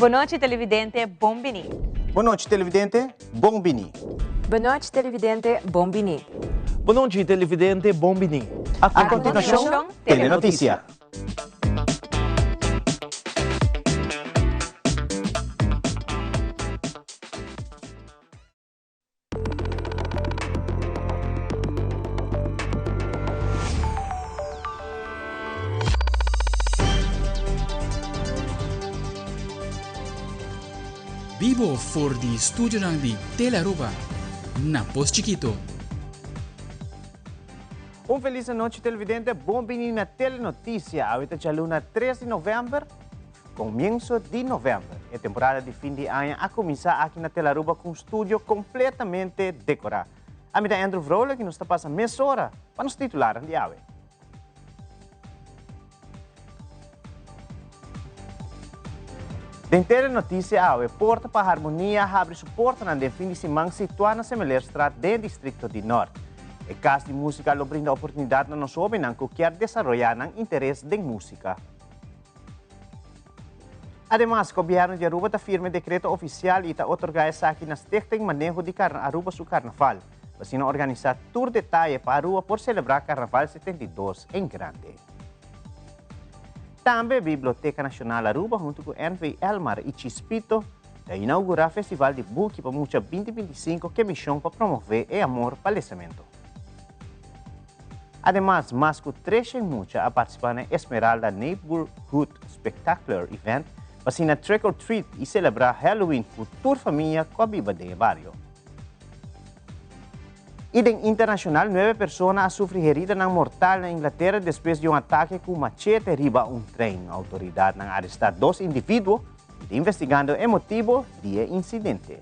Boa noite, televidente. Bombini. Boa noite, televidente. Bombini. Boa noite, televidente. Bombini. Boa noite, televidente. Bombini. A continuação, Telenotícia. Vivo for di studio ng di Telaruba, na Pos Chiquito. Feliz noite, televidente. Bombini na Telenotícia. Ahorita é luna 3 de novembro, começo de novembro. A temporada de fim de ano a começar aqui na Telaruba com um estúdio completamente decorado. A minha Andrew Vrola, que nos está passando meia hora para nos titular de ave. Em Telenotícia, a Porta para a Harmonia abre suporte na fim de semana situada na Semelerstraat, do Distrito de Norte. O caso de música lo brinda oportunidade a nós jovens que querem desenvolver interesse em música. Además, o governo de Aruba firma decreto oficial e está otorgando aqui na Stichting Manejo de Aruba su Carnaval. Assim, organizar tour de taia para Aruba por celebrar Carnaval 72 em grande. Também a Biblioteca Nacional Aruba, junto com NV Elmar e Chispito, vai inaugurar o Festival de Book para Mucha 2025, que é missão para promover o amor para o lançamento. Además, mais que 3 Mucha a participar na Esmeralda Neighborhood Spectacular Event, para na Trick or Treat e celebrar Halloween com toda a família com a Biba de Barrio. E em internacional, 9 pessoas sofreram herida mortal na Inglaterra depois de ataque com machete riba trem. A autoridade não arrestou 2 indivíduos e está investigando o motivo do incidente.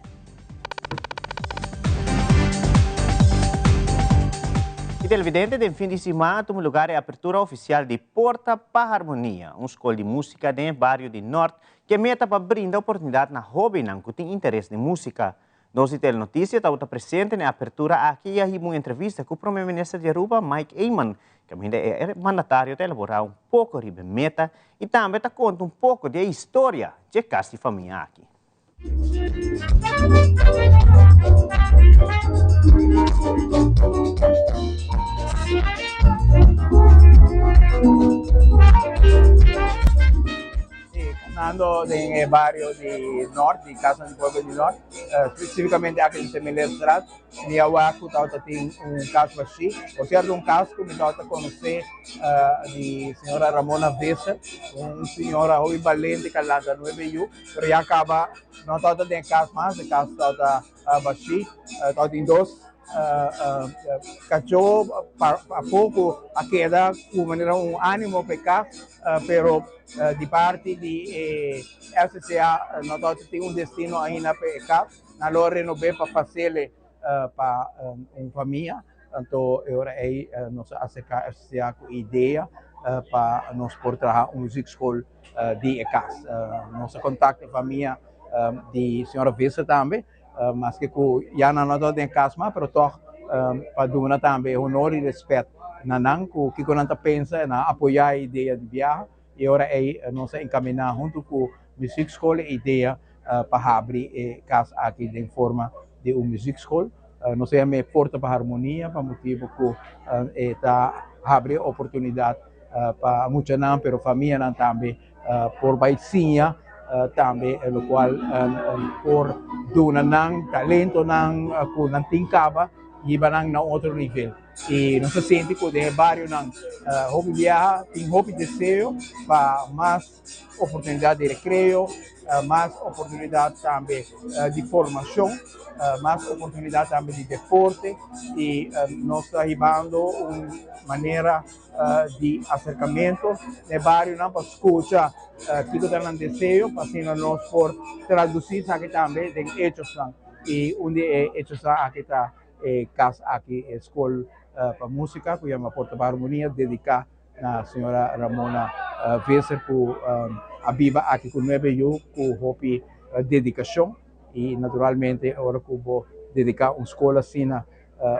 E televidente, em fim de semana, toma lugar a abertura oficial de Porta para a Harmonia, uma escola de música no bairro de Norte que meta para brindar oportunidade na jovem que tem interesse em música. Nossa Telenotícia está presente na abertura aqui e aí uma entrevista com o primeiro-ministro de Aruba, Mike Eyman, que ainda é mandatário de elaborar pouco sobre meta e também está conta pouco da história de casa de família aqui. Ando en el barrio de Norte, de Casa del Pueblo de Norte, específicamente aquí en Semelerstraat. Mi abuela tiene un caso así, por cierto, un caso que me toca conocer de señora Ramona Vesa, una señora muy valiente que la da 9 años, pero ya acaba, no toca de caso más, de caso toca así, toca en 2. Cachorro a pouco a queda com maneira ânimo pecar, pero de parte de FCA nós tem destino ainda pecar, na hora não bem para fazer para uma família, então agora aí nós acercar FCA com ideia para nós por trabalhar music school de casa, nosso contato família de senhora Vessa também. Mas que já não estou em casa, mas toch para dar também honor e respeito na nanco que quando a pensa na apoiar a ideia de viagem e agora aí nós encaminhar junto com a music school a ideia para abrir casa aqui em forma de uma music school. Nós temos a porta para a harmonia para motivo que está abrir oportunidade para muita não, pero família não também por baicinha. Também, o qual por donar talento que não tem caba e vai na outro nível. E não se sente que o barrio não hobby viaja, tem hobby desejo para mais oportunidade de recreio, mais oportunidade também de formação, mais oportunidade também de deporte e nós estamos arribando uma maneira de acercamento no barrio não para escutar que não desejo, para assim nós por traduzir aqui também em hechos e onde é hechos aqui está casa aqui escola para música que chama Porta para Harmonia dedicada à senhora Ramona Vesa por a Biba aqui com 9 anos com hobby dedicação e naturalmente agora que vou dedicar uma escola assim na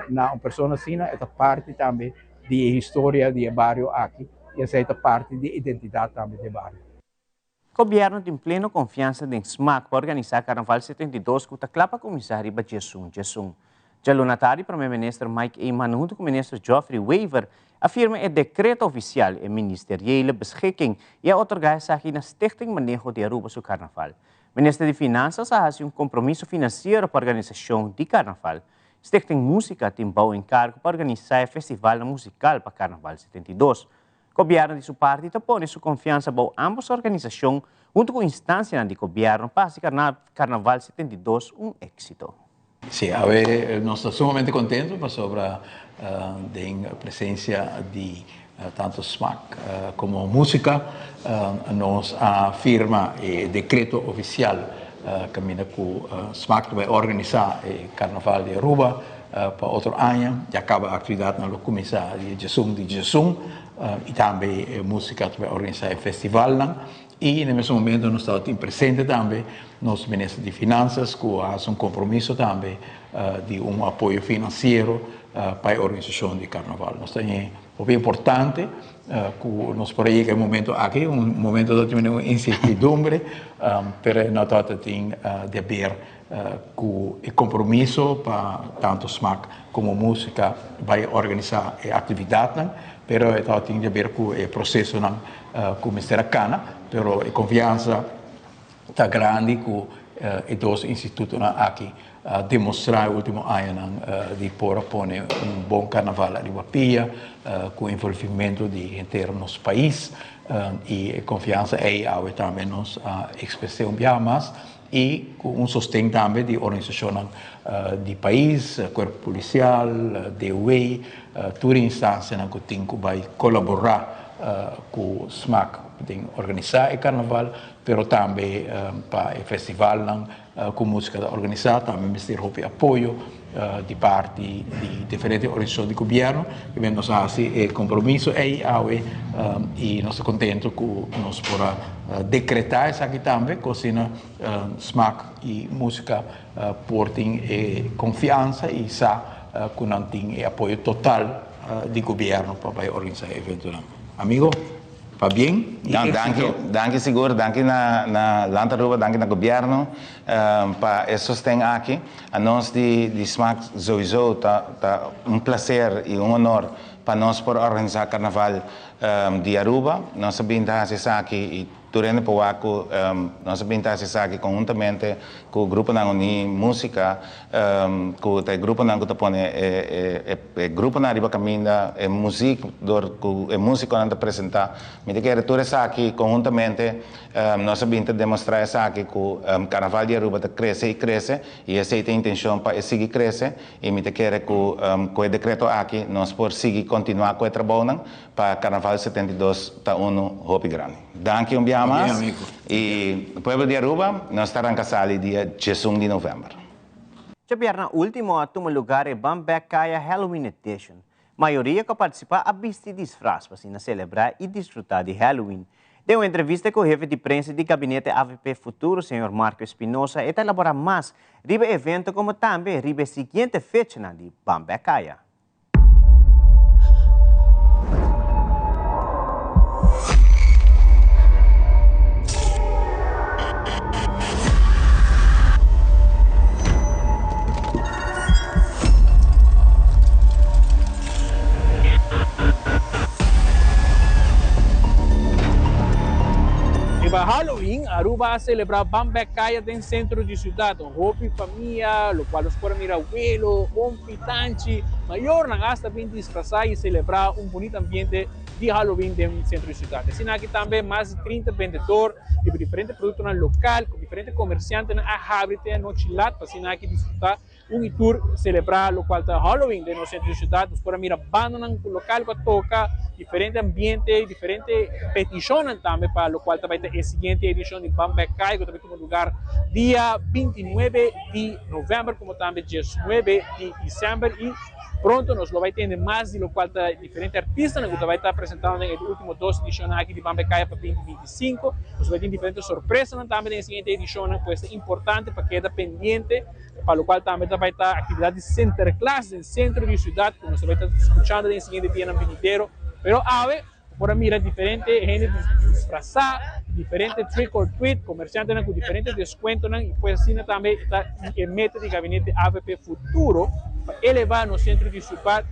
uma pessoa assim é parte também de história do bairro aqui e essa é parte de identidade também do bairro. Gobierno tem plena confiança em SMAC para organizar Carnaval 72 que está clapa comissário para Jesum. Já lunatário, primeiro-ministro Mike Eyman, junto com o ministro Geoffrey Weaver, afirma que o decreto oficial é ministeriële beschikking e a otorgar aqui na Stichting Manejo de Aruba seu Carnaval. O ministro de Finanças ha compromisso financeiro para a organização de Carnaval. Stichting Música tem bom encargo para organizar o festival musical para Carnaval 72. O governo de sua parte põe sua confiança para ambas organizações, junto com a instância do governo, para que Carnaval 72 êxito. Sí, a ver, nós estamos sumamente contentos sobre a presença de tanto SMAC como música. Nos afirma o decreto oficial que SMAC vai organizar o Carnaval de Aruba para outro ano. Já acaba a atividade na comissária de Jesum e também a música vai organizar o festival. E, nesse momento, nós estamos presentes também nosso ministro de Finanças, que faz compromisso também de apoio financeiro para a organização do Carnaval. Nós temos muito importante que nós por aí que é um momento aqui, momento de incertidumbre, mas nós temos de haver o compromisso para tanto SMAC como música vai organizar a atividade, mas tem de haver com o processo com o Ministério Cana, mas a confiança está grande com os dois institutos aqui demonstrar o último ano de pôr bom carnaval ali na Pia, com envolvimento de inteiro nosso país e a confiança é também nos expressão mais e com sostém também de organização de país, corpo policial, DOE, toda instância que tem que vai colaborar com o SMAC para organizar o carnaval, mas também para o festival com música organizada, também Ministério de apoio de parte de diferentes organizações de governo, que nos fazem compromisso e nós estamos contentos que nós podemos decretar isso aqui também, que assim SMAC e música portem confiança e que não tem apoio total do governo para organizar o evento. Amigo? Va bem? Danke seguro, danke na Land Aruba, danke na governo para sostém aqui. A nós de SMAC sowieso tá prazer e honor para nós por organizar Carnaval de Aruba. Nós sabemos aqui e durante o ano nós sabemos aqui conjuntamente com o grupo da música, com o grupo da grupo na Riba Caminda, a música que apresentar. Me quero tudo isso aqui conjuntamente nós sabemos demonstrar isso aqui que o Carnaval de Aruba cresce e essa é a intenção para seguir crescer e me quero que com o decreto aqui nós por seguir continuar com o trabalho para Carnaval 72 tá hobby grande. Danke mais e o povo de Aruba nós estaremos casados dia 18 de novembro. Já na última tomou lugar em Bambekaya Halloween Edition. A maioria que participa a vestir disfraz para celebrar e desfrutar de Halloween. Deu uma entrevista com o chefe de prensa do gabinete AVP Futuro, senhor Marco Espinosa, e está elaborar mais sobre o evento como também sobre a seguinte fecha de Bambekaya. Para Halloween, Aruba celebra Bambekaya dentro centro de cidade, roupa família, lo qual os podem mirar abuelo, pitante, maior na gasta bem disfrazar e celebrar bonito ambiente de Halloween dentro do centro de cidade. Assim aqui também mais de 30 vendedores de diferentes produtos no local, com diferentes comerciantes na Hábitat, no Chilat, para assim aqui desfrutar tour celebrar o qual está Halloween dentro do centro de cidade, os podem mirar banda no local que toca diferente ambiente, diferente petições também para o qual também tem a seguinte edição de Bambekaya, que também tem lugar dia 29 de novembro, como também dia 19 de dezembro e pronto nós vai ter mais de qual tá diferentes artistas que vai estar apresentando nas últimas duas edições aqui de Bambekaya para 2025. Nós vai ter diferentes surpresas também na seguinte edição, que é importante para quedar pendente, para o qual também vai estar atividade de center class no centro de cidade, que nós vai estar escutando na seguinte dia no viniteiro. Pero ave, Por mira diferente gente disfrazar, diferente trick or treat, comerciantes com diferentes descontos e pues assim também está em meta de gabinete AVP Futuro para elevar no centro de Supat.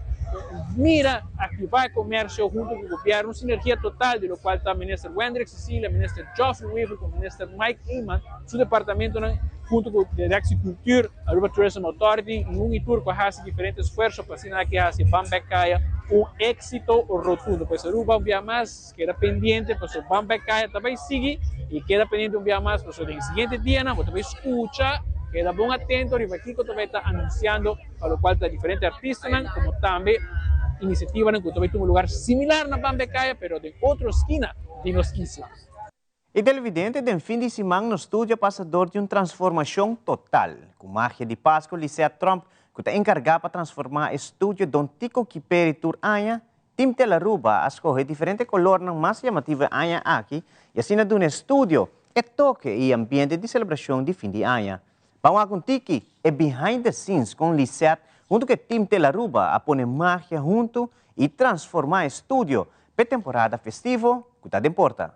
Mira, ativar comércio junto com o governo, sinergia total, de lo qual está o ministro Wendrick Cecília, o ministro Geoffrey Weaver, o ministro Mike Eman, seu departamento junto com o Direcção Cultura, a Aruba Tourism Authority, e um tour que faz diferentes esforços para assinar que faz Bambecaya êxito rotundo. Pois Aruba um dia mais queda pendente, pois o Bambecaya também sigue e queda pendente um dia mais, pois no seguinte dia, você também escuta. Queda bom atento, e aqui que também está anunciando, a lo qual está diferentes artistas, como também iniciativas que também tem um lugar similar na Bambecaya, mas em outra esquina de nos islas. E televidente, de fim de semana no estúdio passador de uma transformação total. Com magia de Páscoa, Licea Trump, que está encarregado para transformar o estúdio Don Tico Kiperi Tour Anha, Tim Telaruba a escolher diferente color na mais chamativa Anha aqui, e assim no estúdio, é toque e ambiente de celebração de fim de Anha. Vamos com Tiki é behind the scenes com Lisette, junto com o Tim Telaruba a pôr magia junto e transformar o estúdio para temporada festiva que está de porta.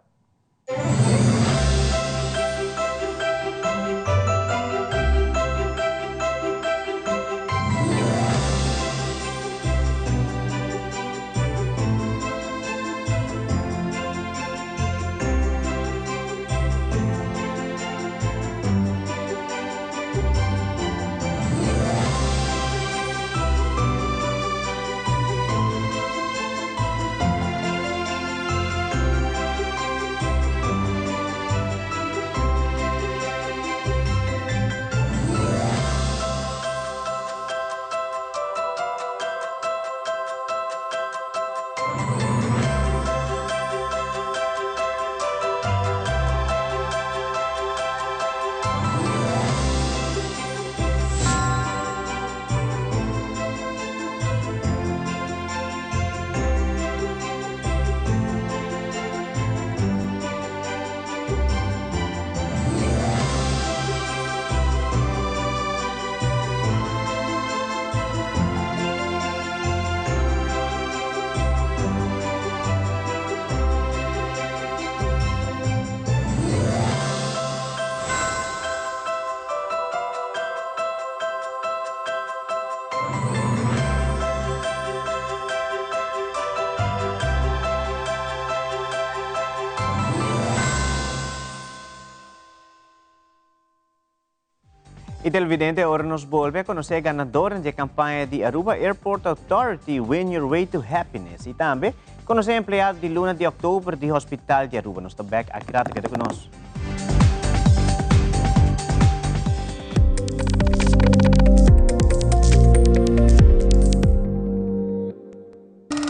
E televidente, agora nos volve a conhecer ganadores da campanha de Aruba Airport Authority Win Your Way to Happiness. E também conhecer empregado de luna de outubro do Hospital de Aruba. Nós estamos back aqui conosco.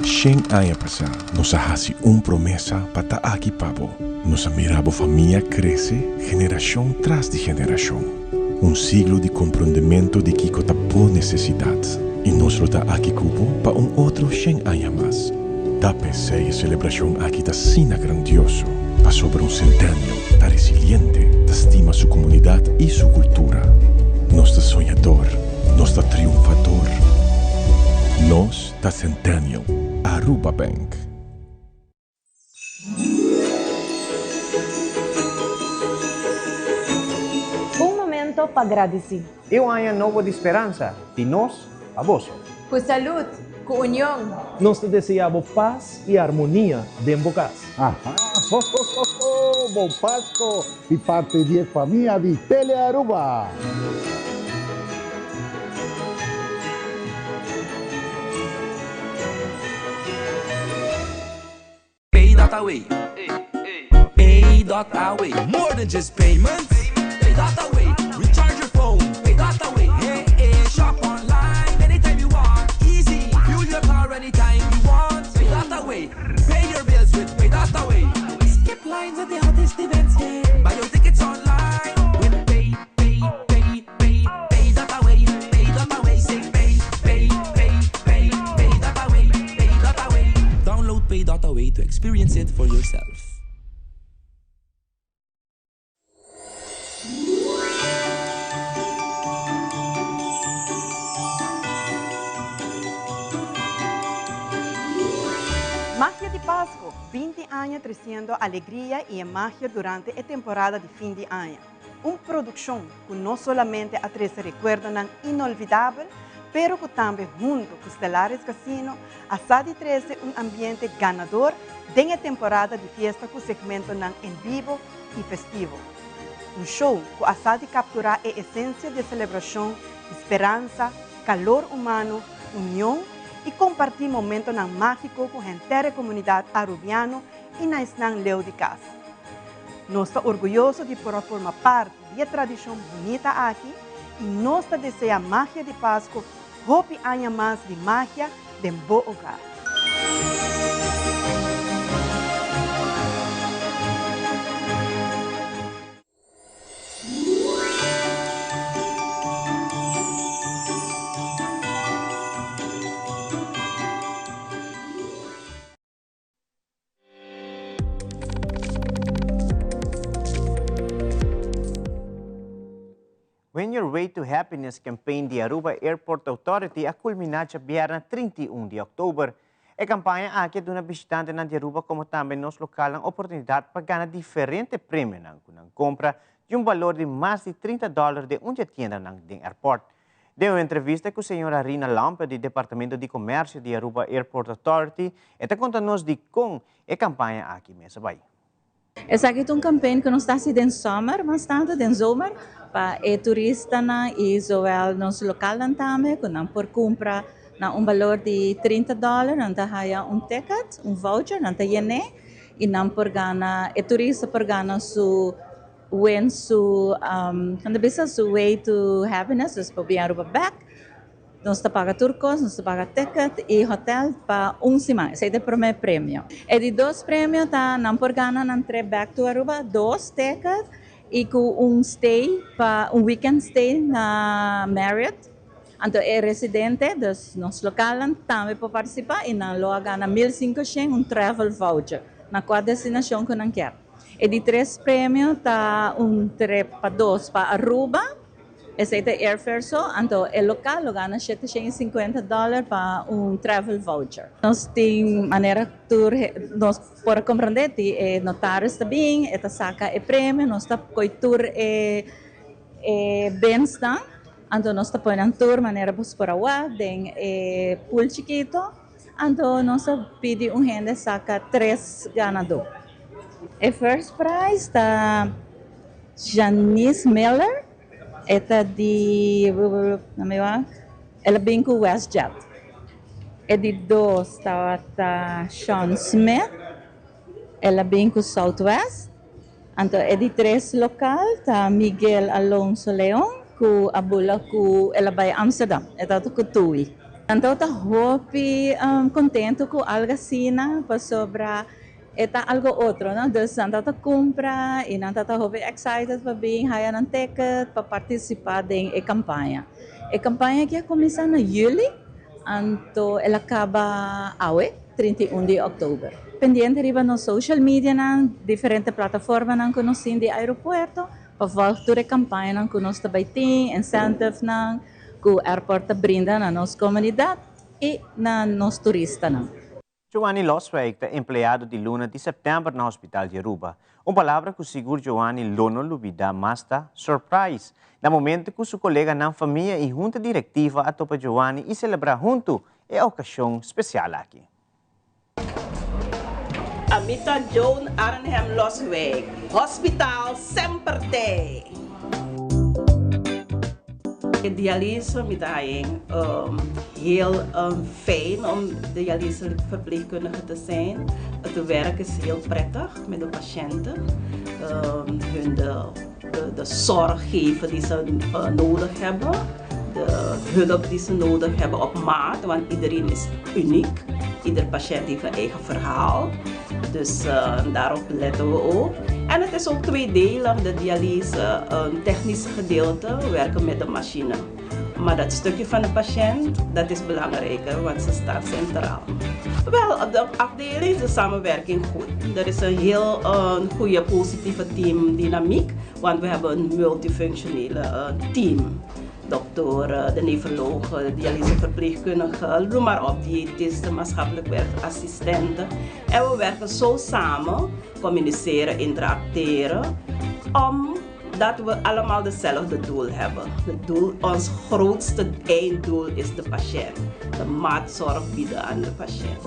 Shen aya pasa, nos hace promesa para aqui pabo. Nos mirabo familia crece, generación tras de generación. Un siglo de comprendimiento de que por necesidad. Y nos lo da aquí cubo para un otro Shen aya más. Tape seis celebración aquí da sina grandioso. Pa sobre un centenio, da resiliente, da estima su comunidad y su cultura. Nos da soñador, nos da triunfador. Nos da centenio. Aruba Bank. Um momento para agradecer. E um ano novo de esperança, de nós a vós. Com saúde, com união. Nós te desejamos paz e harmonia dentro de casa. Bom Páscoa e parte de família de Tele Aruba. Pay.Away. Pay.Away. More than just payments. Pay.Away. Recharge your phone. Pay.Away. Hey, shop online anytime you want. Easy. Fuel your car anytime you want. Pay.Away. Pay your bills with Pay.Away. Skip lines at the hottest events. Buy your tickets online with Pay.Away. Pay.Away. Say Pay.Away. Download Pay.Away to experience it for yourself. año trazendo alegria e magia durante a temporada de fim de ano. Uma produção que não somente atrás recuerdo inolvidável, pero que também junto com Stellaris Casino, a SADI 13 ambiente ganador de temporada de fiesta com segmento em vivo e festivo. Show que a SADI captura a essência de celebração, esperança, calor humano, união e compartir momento mágico com a inteira comunidade arubiana e na Isnang Leo de Casa. Nós estamos orgulhosos de poder formar parte da tradição bonita aqui e nós desejamos magia de Páscoa, hope año mais de magia de um bom hogar. When Your Way to Happiness campaign de Aruba Airport Authority a culminar sa biyernes 31 de Oktober. A campanha aqui de uma visitante na Aruba como também nos local ang oportunidade para ganhar diferentes prêmios ng compra de valor de mais de $30 de uma tienda ng airport. De uma entrevista com a senhora Rina Lampe do Departamento de Comércio de Aruba Airport Authority, esta conta-nos de como a campanha aqui mesmo vai. Essa aqui é uma campanha que nós estamos fazendo summer, bastante, den zomer, para o turista e zowel nosso local também, que não por compra na valor de $30, não há ticket, voucher, não tem e não por gana, o turista por gana su win su quando bisa su way to happiness, dus por Aruba back. Nós paga turcos, nós paga ticket e hotel para semana. Esse é o primeiro prêmio. E de dois prêmios, não por gana, não três back to Aruba, dois tickets e com stay, para weekend stay na Marriott. Então, é residente dos nossos locais também para participar e não logo gana $1,500 travel voucher na qual destinação que não quer. E de três prêmios, trip para dois para Aruba. Esse é o airfare só, então o local gana $750 para travel voucher. Nós temos maneira que nós podemos compreender que notários também, esta saca é prêmio, nós estamos com tour bens dan, então nós estamos com tour maneira para a tem pool chiquito, então nós pedimos gente saca 3 ganadores. O first prize está Janice Miller. Esta de ela vem com WestJet. E de dois está Sean Smith, ela vem com Southwest. Então, e de três local está Miguel Alonso Leon, com a bula com ela vai Amsterdam. Esta com Tui. Então, está hope contento com algo assim para sobrar. Eta algo outro, não? Dus não tá compra e não tá excited para vir haya ng ticket para participar da campanha. A campanha que começa em julho, então ela acaba awe 31 de outubro. Pendiente riba no social media ng diferentes plataformas ng kunosin di aeropuerto para voltar a campanha ng kunos tabay ting incentive ng ku airport brinda na nos comunidade e na nos turista ng. Giovanni Losweg, empleado de Luna de setembro no Hospital de Aruba. Uma palavra que seguro Giovanni Lono lubida masta surprise. No momento que seu colega na família e junta diretiva a topa Giovanni e celebrar junto a ocasião especial aqui. Amita Joan Arnhem Losweg, Hospital Semper Day. Dialyse met daarin heel fijn om dialyse verpleegkundige te zijn. Het werk is heel prettig met de patiënten. Hun de zorg geven die ze nodig hebben. De hulp die ze nodig hebben op maat, want iedereen is uniek. Ieder patiënt heeft een eigen verhaal. Dus daarop letten we ook. En het is ook tweedelig, de dialyse, een technisch gedeelte, we werken met de machine. Maar dat stukje van de patiënt, dat is belangrijker, want ze staat centraal. Wel, op de afdeling is de samenwerking goed. Er is een heel goede positieve teamdynamiek, want we hebben een multifunctionele team. doktoren, de nefrologen, de dialyseverpleegkundigen, noem maar op, diëtisten, maatschappelijk werkassistenten. En we werken zo samen, communiceren, interacteren, omdat we allemaal hetzelfde doel hebben. Ons grootste einddoel is de patiënt. De maatzorg bieden aan de patiënt.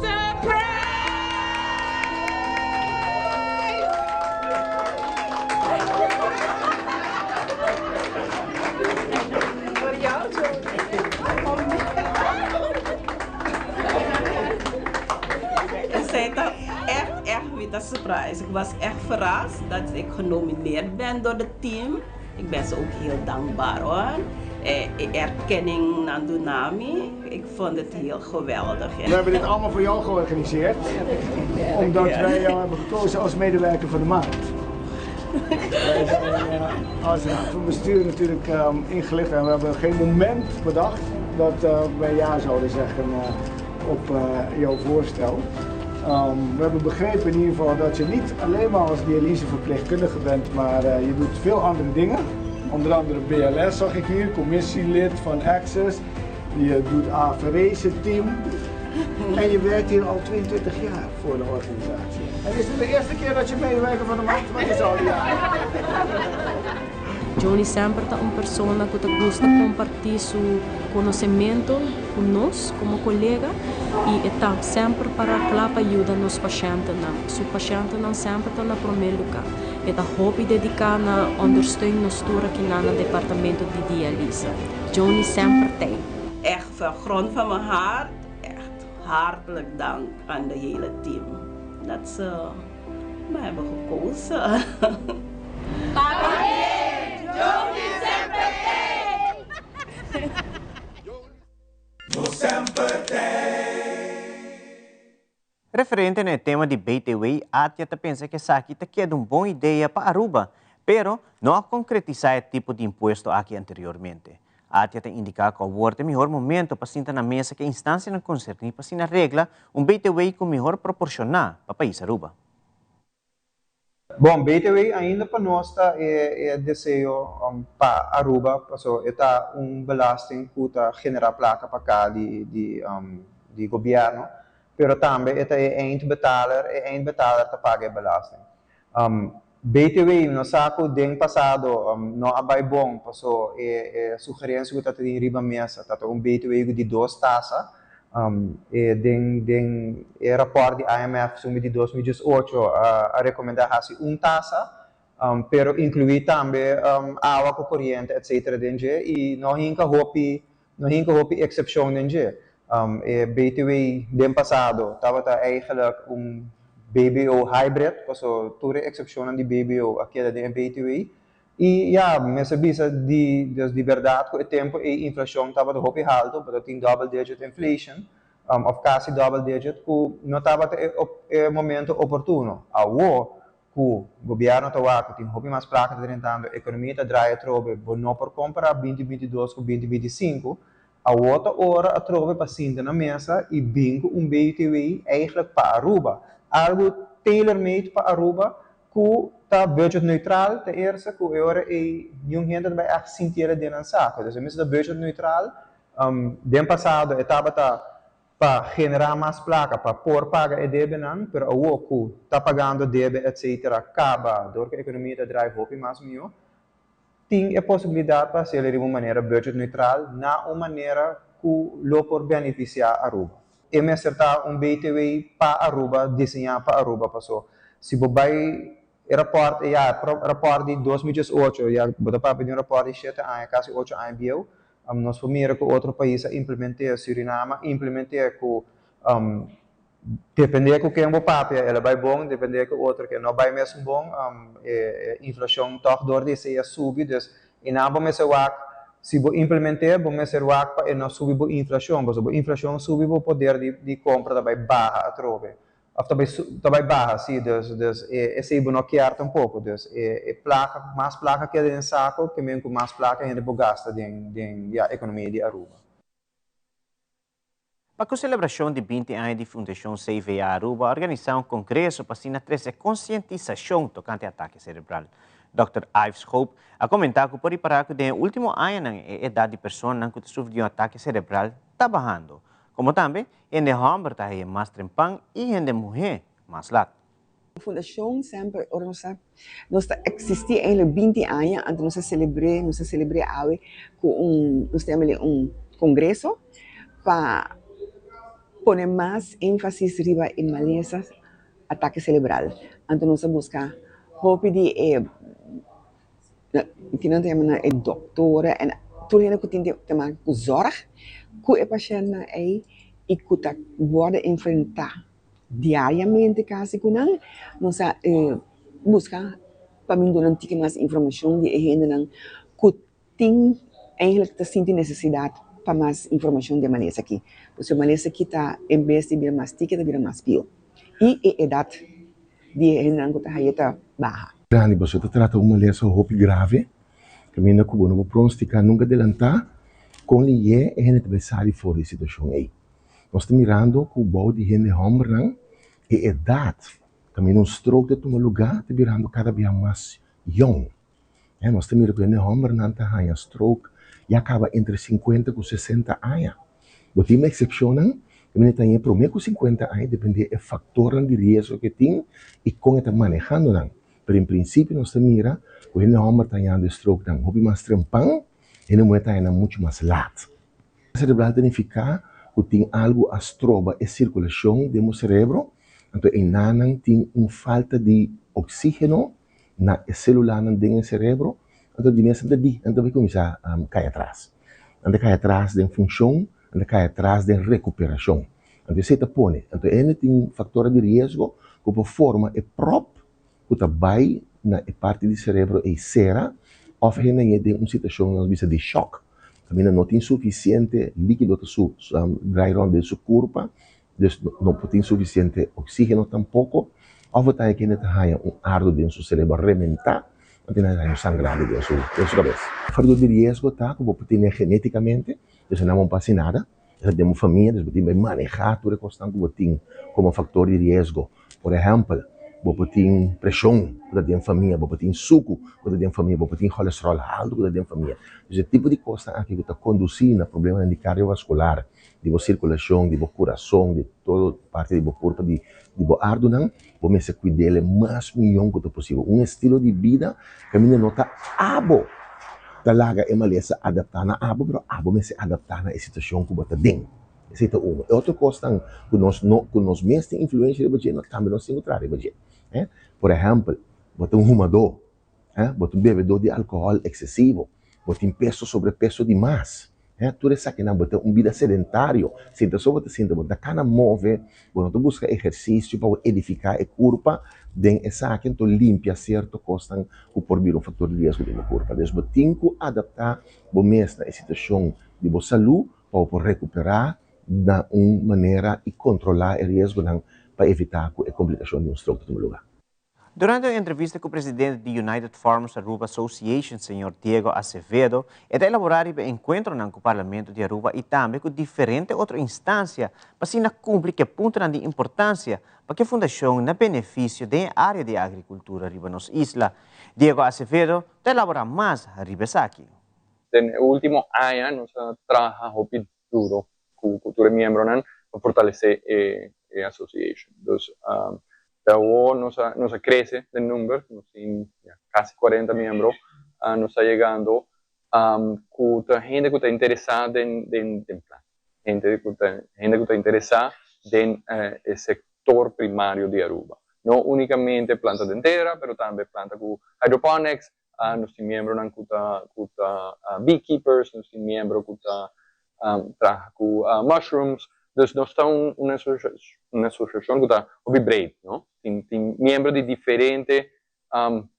Een surprise. Ik was echt verrast dat ik genomineerd ben door het team. Ik ben ze ook heel dankbaar hoor. Erkenning naar Dunami. Ik vond het heel geweldig. We hebben dit allemaal voor jou georganiseerd. Omdat wij jou hebben gekozen als medewerker van de maand. Wij zijn als raad van bestuur natuurlijk ingelicht en we hebben geen moment bedacht dat wij ja zouden zeggen op jouw voorstel. We hebben begrepen in ieder geval dat je niet alleen maar als dialyseverpleegkundige bent, maar je doet veel andere dingen. Onder andere BLS zag ik hier, commissielid van Access. Je doet aferese team. En je werkt hier al 22 jaar voor de organisatie. En is het de eerste keer dat je medewerker van de maand? Wat is al die jaren? Johnny sempre é persona que gosta de compartilhar seu conhecimento conosco como colega e está sempre para ajudar nos pacientes. Os pacientes não sempre estão no primeiro lugar. Está hobby dedicado na ondersteuning nos aqui no departamento de dialyse. Johnny sempre tem. Echt van grond van mijn hart, echt hartelijk dank aan de hele team. Dat ze mij hebben gekozen. Referente no tema de BTW, Atia pensa que essa aqui é uma boa ideia para Aruba, pero não concretizar o tipo de imposto aqui anteriormente. Atia tem indicado que agora é o melhor momento para sentar na mesa que a instância não concerne para assinar regra BTW com melhor proporcional para o país Aruba. Bom, BTW ainda para nós é desejo para Aruba, porque é belasting que genera placa para cá de governo, pero também é eindbetaler que paga belasting. BTW no saco do ano passado não é bom, porque é sugerência que está em riba mesa, está BTW de 2 taxas. O rapport de IMF de 2018 recomenda assim 1 taxa, pero incluir também água corrente, etc. E não hinca hopi exceção dentro. BTW do ano passado estava eigenlijk BBO hybrid, porque toda exceção de BBO aqui é de BTW. E já, mas sabia de verdade que o tempo e a inflação estava de hopi alto, porque tem double digit inflation, ou quase double digit, que não estava no momento oportuno. Agora, que o governo tem hopi mais placa de rentando, a economia está draaien trobe, não por comparar 2022 com 2025, a outra hora a trobe para sentar na mesa e bingo BTW eigenlijk para Aruba. Algo tailor-made para Aruba, que está budget neutral, ten eerste, que agora é jong gente vai echt sentir dentro da saco. Então, mesmo budget neutral, do ano passado estava para generar mais placa, para pôr paga e débito, mas agora que está pagando débito, etc., acaba, porque a economia está drive up mais melhor, tem a possibilidade para ser de uma maneira budget neutral, na uma maneira que lo por beneficiar Aruba. E me acertar BTW para Aruba, desenhar para Aruba, passou. Se você vai rapport de 2018, já você pode pedir rapport de 7 anos, quase 8 anos bio. Nós fomos que outro país implementar Suriname, implementar que depender com quem você papia, ela vai bom, depender com outro que não vai mesmo bom, inflação toch door deze subir, dus in nabo me se se você implementar, você ser para não subir a inflação, porque a inflação subir o poder de compra também barra a trove. Também barra, sim, dus esse não quer tampouco, dus placa, mais placa que em saco, que mesmo com mais placa a gente gasta da economia de Aruba. Para a celebração de 20 anos de Fundação CVA Aruba, organizar um congresso para assinar 13 conscientização tocante a ataque cerebral. Dr. Ives Hope a comentar que por reparar que no último ano a idade de pessoas que sofrem de ataque cerebral está bajando. Como também, em homem está mais trempang e em mulher mais lat. A Fundação sempre nós existia eigenlijk 20 anos antes nós celebrei hoje com nós temos congresso para poner mais ênfase riba em maleza ataque cerebral. Então nós buscar hope de tinha doutora e tudo isso que tem tema com zorg que o paciente aí e que tá pode enfrentar diariamente quase com não nós buscar para mim durante mais informação de gente que tem eigenlijk tá sentindo necessidade para mais informação de maleza aqui. Porque maleza aqui tá em vez de vir mais tica, vir mais pio. E a idade de gente que tá baixa. Grande, você trata uma maleza hope grave, que mina kubo não pronosticar nunca adelantar, com lhe a gente vai sair fora da situação aí. Nós estamos mirando que o bom de gente homem e idade, também um stroke de um lugar, está virando cada vez mais young. Nós estamos mirando que gente homem não está a stroke e acaba entre 50 e 60 anos. Mas tem uma exceção, que mina tem problema com 50 anos, depende do fator de risco que tem e como está manejando. Pero em princípio, nós estamos mirando que gente homem está a stroke, houve mais trempang, e não está muito mais lat. O cerebral significa que tem algo astroba e circulação do cérebro, então em nanang tem uma falta de oxígeno na célula do cérebro, então de nessa de então vai começar a cair atrás. Então cai atrás da função, então cai atrás da recuperação. Então você está põe, então ele tem fator de risco que por forma é próprio que está vai na parte do cérebro e cera, ou ainda tem uma situação de choque. Também não tem suficiente líquido para dry run de sua corpo, não tem suficiente oxígeno tampouco, ou tem que ter ardo dentro do seu cérebro rementar, não tem nada sangrado dentro da sua cabeça. Fator de risco tá, como pode ter geneticamente, isso não passa nada, isso tem uma família, isso tem que manejar tudo constante que tem como fator de risco. Por exemplo, você tem pressão, você tem família, você tem suco, você tem família, você tem colesterol alto, você tem família. Esse tipo de coisa aqui que está conduzindo a problemas de cardiovascular, de circulação, de coração, de toda parte do corpo, de ardo, você se cuida dele mais milhão que possível. Um estilo de vida que a minha nota abo. Talaga é maleza adaptar na abo, mas abo me se adaptar na situação que você tem. Essa é uma. Outra coisa que nós mesmos temos influência de nós também nós temos outra de Por exemplo, você um fumador, você um bebedor de álcool excessivo, você tem peso sobrepeso demais. Tudo isso aqui você tem uma vida sedentária. Senta só você senta, você cansa move, você busca exercício para edificar a corpo, den essa aqui então limpia certo coisa que por vir um fator de risco do corpo. Então você tem que adaptar você mesmo na situação de sua saúde para recuperar de uma maneira e controlar o risco para evitar a complicação de stroke no lugar. Durante a entrevista com o presidente da United Farmers Aruba Association, Sr. Diego Acevedo, ele elaborar o encontro com o Parlamento de Aruba e também com diferentes outras instâncias para se cumprir que ponto de importância para que a fundação na benefício da área de agricultura riba nos isla. Diego Acevedo te elabora mais riba aqui. No último año nos trabaja duro con cultura miembro para fortalecer la asociación. Entonces, nos crece el número, casi 40 miembros, nos está llegando con gente que está interesada en plan, gente que está interesada en el sector primario de Aruba. No únicamente planta dentera, pero también planta con hydroponics, nos tiene miembros con beekeepers, nos tiene miembros con trabaja con mushrooms. Entonces, nós estamos uma associação que está vibrante, não? Tem membros de diferentes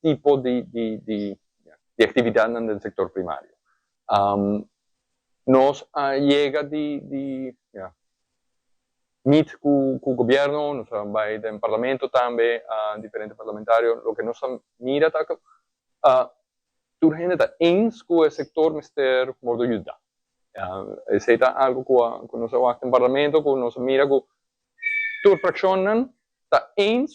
tipos de atividade no setor primário. Nós chega meet com o governo, nós vai no parlamento também, diferentes parlamentários. O que nós mira é que toda a gente está em o setor ministério por ajudar. Esse é algo que nós vamos no parlamento, que nós mira que toda fração está em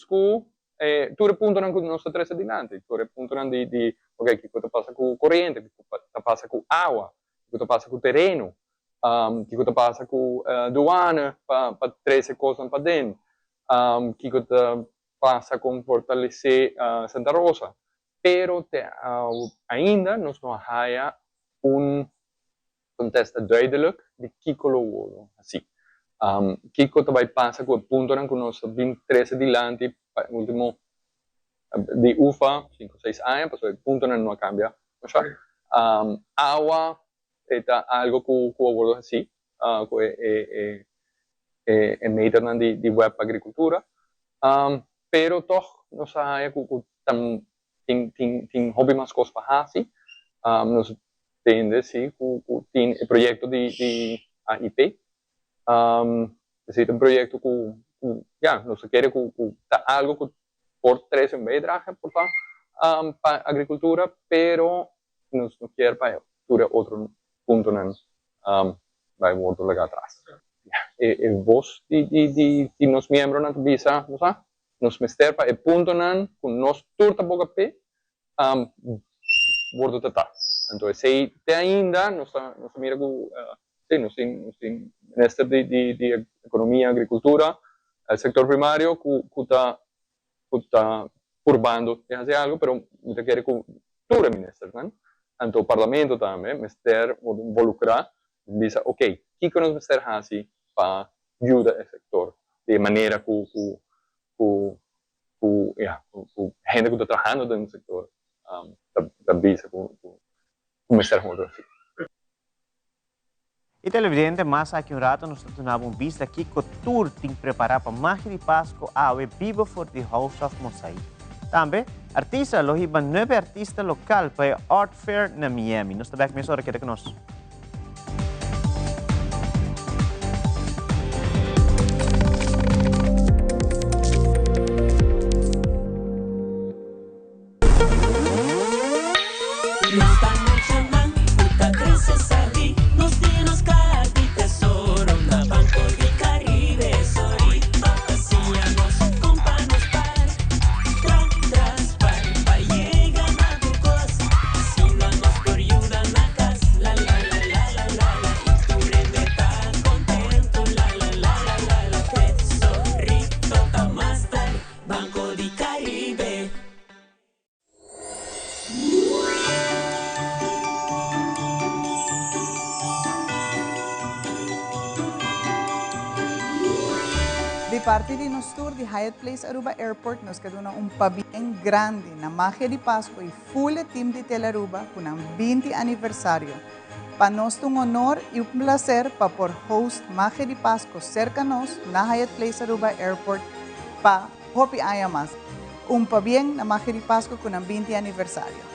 tu punto non con nostra tres adilanti, tu punto non di ok, che cosa passa con corrente, che cosa passa con acqua, che cosa passa con terreno, che cosa passa con duana, pa tre cose pa dentro, che cosa passa con fortalecer Santa Rosa. Pero ainda nós não há contesta duidelijk de Kiko Lowo, assim. Kiko também passa com o ponto que nós 23 adiante, último de UFA, 5 6 anos, passou o ponto não cambia, água é algo que o abordo assim, que é meter de web agricultura, pero toch nós há tem hobby mais coisa para assim, nós tende sim tem o projeto de AIP, é um projeto que nós queremos que algo que por três em bijdragen para a agricultura, pero nós não queremos para outro ponto vai voltar lá atrás. E vos de nos membros na visa, nos mester para o ponto com nós turta boca pé bordo tata. Então se te ainda nós mira que nós tem ministro de economia, agricultura, o setor primário que está curbando de fazer algo, pero não quer que todo ministro, né? Então o parlamento também, ministério involucrar, diz, ok, o que nós ministério faz para ajudar o setor de maneira que gente que está trabalhando no setor da visa com ministério assim. E televidente, mas aqui um rato nós tornamos vista aqui que o tour tem preparado para Magia de Páscoa ao vivo for the House of Mosaic. Também, artista, lohiban 9 artistas local para o Art Fair na Miami. Nós também começamos a querer conosco. De parte de nosso tour de Hyatt Place Aruba Airport, nos quedou bem grande na Magia de Páscoa e full team de Tel Aruba com um 20 aniversário. Para nós é honor e prazer para por host Magia de Páscoa cerca nós na Hyatt Place Aruba Airport para Hopi Ayamas. Bien na Magia de Páscoa com um 20 aniversário.